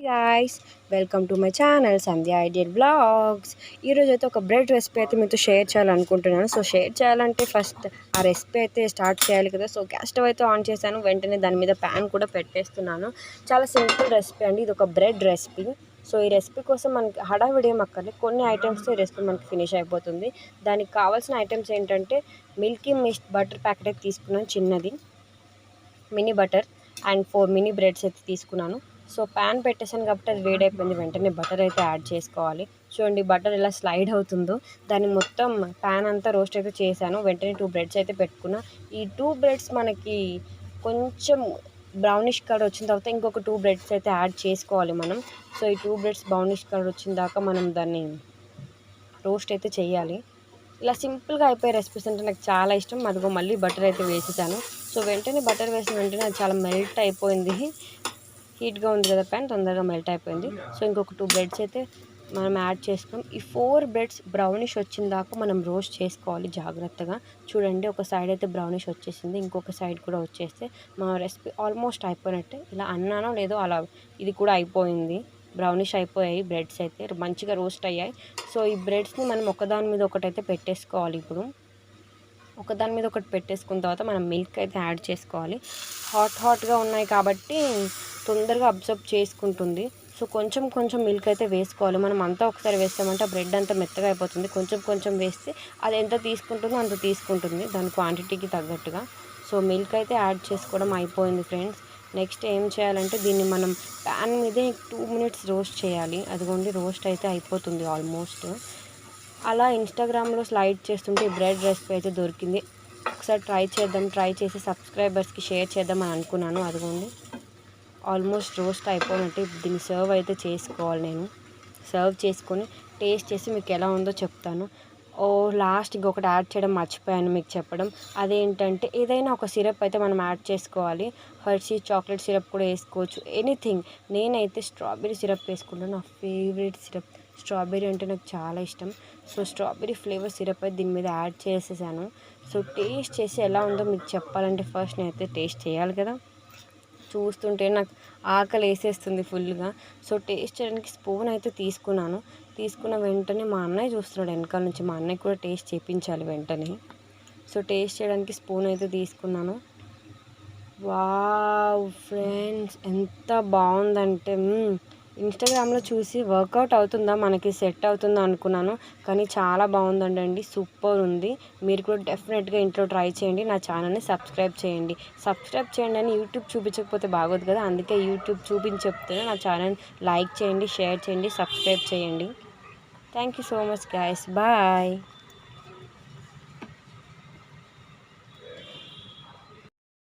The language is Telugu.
Guys, welcome to my channel Sandhya ideal blogs. ఈరోజు అయితే ఒక బ్రెడ్ రెసిపీ అయితే మీతో షేర్ చేయాలనుకుంటున్నాను. సో షేర్ చేయాలంటే ఫస్ట్ ఆ రెసిపీ అయితే స్టార్ట్ చేయాలి కదా. సో గ్యాస్ స్టవ్ అయితే ఆన్ చేశాను, వెంటనే దాని మీద ప్యాన్ కూడా పెట్టేస్తున్నాను. చాలా సింపుల్ రెసిపీ అండి, ఇది ఒక బ్రెడ్ రెసిపీ. సో ఈ రెసిపీ కోసం మనకి హడావిడి ఏం అక్కర్లేదు, కొన్ని ఐటమ్స్తో ఈ రెసిపీ మనకి ఫినిష్ అయిపోతుంది. దానికి కావాల్సిన ఐటమ్స్ ఏంటంటే మిల్కీ మిస్ట్ బటర్ ప్యాకెట్ అయితే తీసుకున్నాను, చిన్నది mini butter, and 4 mini breads అయితే తీసుకున్నాను. సో ప్యాన్ పెట్టేసాను కాబట్టి అది వేడైపోయింది, వెంటనే బటర్ అయితే యాడ్ చేసుకోవాలి. చూడండి బటర్ ఎలా స్లైడ్ అవుతుందో, దాన్ని మొత్తం ప్యాన్ అంతా రోస్ట్ అయితే చేశాను. వెంటనే 2 బ్రెడ్స్ అయితే పెట్టుకున్నా. ఈ 2 బ్రెడ్స్ మనకి కొంచెం బ్రౌనిష్ కలర్ వచ్చిన తర్వాత ఇంకొక 2 బ్రెడ్స్ అయితే యాడ్ చేసుకోవాలి మనం. సో ఈ 2 బ్రెడ్స్ బ్రౌనిష్ కలర్ వచ్చిన దాకా మనం దాన్ని రోస్ట్ అయితే చేయాలి. ఇలా సింపుల్గా అయిపోయే రెసిపీస్ అంటే నాకు చాలా ఇష్టం. అదిగో మళ్ళీ బటర్ అయితే వేసేసాను. సో వెంటనే బటర్ వేసిన వెంటనే అది చాలా మెల్ట్ అయిపోయింది. హీట్గా ఉంది కదా ప్యాన్, తొందరగా మెల్ట్ అయిపోయింది. సో ఇంకొక 2 బ్రెడ్స్ అయితే మనం యాడ్ చేసుకున్నాం. ఈ 4 బ్రెడ్స్ బ్రౌనిష్ వచ్చిన దాకా మనం రోస్ట్ చేసుకోవాలి జాగ్రత్తగా. చూడండి ఒక సైడ్ అయితే బ్రౌనిష్ వచ్చేసింది, ఇంకొక సైడ్ కూడా వచ్చేస్తే మన రెసిపీ ఆల్మోస్ట్ అయిపోయినట్టే. ఇలా అన్నానో లేదో అలా ఇది కూడా అయిపోయింది, బ్రౌనిష్ అయిపోయాయి బ్రెడ్స్ అయితే మంచిగా రోస్ట్ అయ్యాయి. సో ఈ బ్రెడ్స్ని మనం ఒకదాని మీద ఒకటైతే పెట్టేసుకోవాలి. ఇప్పుడు ఒకదాని మీద ఒకటి పెట్టేసుకున్న తర్వాత మనం మిల్క్ అయితే యాడ్ చేసుకోవాలి. హాట్గా ఉన్నాయి కాబట్టి తొందరగా అబ్జర్వ్ చేసుకుంటుంది. సో కొంచెం కొంచెం మిల్క్ అయితే వేసుకోవాలి. మనం అంతా ఒకసారి వేస్తామంటే ఆ బ్రెడ్ అంతా మెత్తగా అయిపోతుంది. కొంచెం కొంచెం వేస్తే అది ఎంత తీసుకుంటుందో అంత తీసుకుంటుంది, దాని క్వాంటిటీకి తగ్గట్టుగా. సో మిల్క్ అయితే యాడ్ చేసుకోవడం అయిపోయింది ఫ్రెండ్స్. నెక్స్ట్ ఏం చేయాలంటే దీన్ని మనం ప్యాన్ మీదే 2 మినిట్స్ రోస్ట్ చేయాలి. అదిగోండి రోస్ట్ అయితే అయిపోతుంది ఆల్మోస్ట్. అలా ఇన్స్టాగ్రామ్లో స్లైడ్ చేస్తుంటే ఈ బ్రెడ్ రెసిపీ అయితే దొరికింది. ఒకసారి ట్రై చేసి సబ్స్క్రైబర్స్కి షేర్ చేద్దామని అనుకున్నాను. అదిగోండి ఆల్మోస్ట్ రోస్ట్ అయిపోయినట్టు. దీన్ని సర్వ్ అయితే చేసుకోవాలి. నేను సర్వ్ చేసుకొని టేస్ట్ చేసి మీకు ఎలా ఉందో చెప్తాను. లాస్ట్ ఇంకొకటి యాడ్ చేయడం మర్చిపోయాను మీకు చెప్పడం. అదేంటంటే ఏదైనా ఒక సిరప్ అయితే మనం యాడ్ చేసుకోవాలి. హర్షీ చాక్లెట్ సిరప్ కూడా వేసుకోవచ్చు, ఎనీథింగ్. నేనైతే స్ట్రాబెరీ సిరప్ వేసుకుంటాను, నా ఫేవరెట్ సిరప్. స్ట్రాబెరీ అంటే నాకు చాలా ఇష్టం. సో స్ట్రాబెరీ ఫ్లేవర్ సిరప్ అయితే దీని మీద యాడ్ చేసేసాను. సో టేస్ట్ చేసి ఎలా ఉందో మీకు చెప్పాలంటే ఫస్ట్ నేనైతే టేస్ట్ చేయాలి కదా. చూస్తుంటే నాకు ఆకలి వేసేస్తుంది ఫుల్గా. సో టేస్ట్ చేయడానికి స్పూన్ అయితే తీసుకున్న వెంటనే మా అన్నయ్య చూస్తున్నాడు వెనకాల నుంచి. మా అన్నయ్య కూడా టేస్ట్ చేయించాలి వెంటనే. సో టేస్ట్ చేయడానికి స్పూన్ అయితే తీసుకున్నాను. వావ్ ఫ్రెండ్స్, ఎంత బాగుందంటే ఇన్స్టాగ్రామ్లో చూసి వర్కౌట్ అవుతుందా, మనకి సెట్ అవుతుందా అనుకున్నాను, కానీ చాలా బాగుందండి, సూపర్ ఉంది. మీరు కూడా డెఫినెట్గా ఇంట్లో ట్రై చేయండి. నా ఛానల్ని సబ్స్క్రైబ్ చేయండి అని యూట్యూబ్ చూపించకపోతే బాగోదు కదా, అందుకే యూట్యూబ్ చూపించి చెప్తున్నా. నా ఛానల్ లైక్ చేయండి, షేర్ చేయండి, సబ్స్క్రైబ్ చేయండి. Thank you so much guys, bye.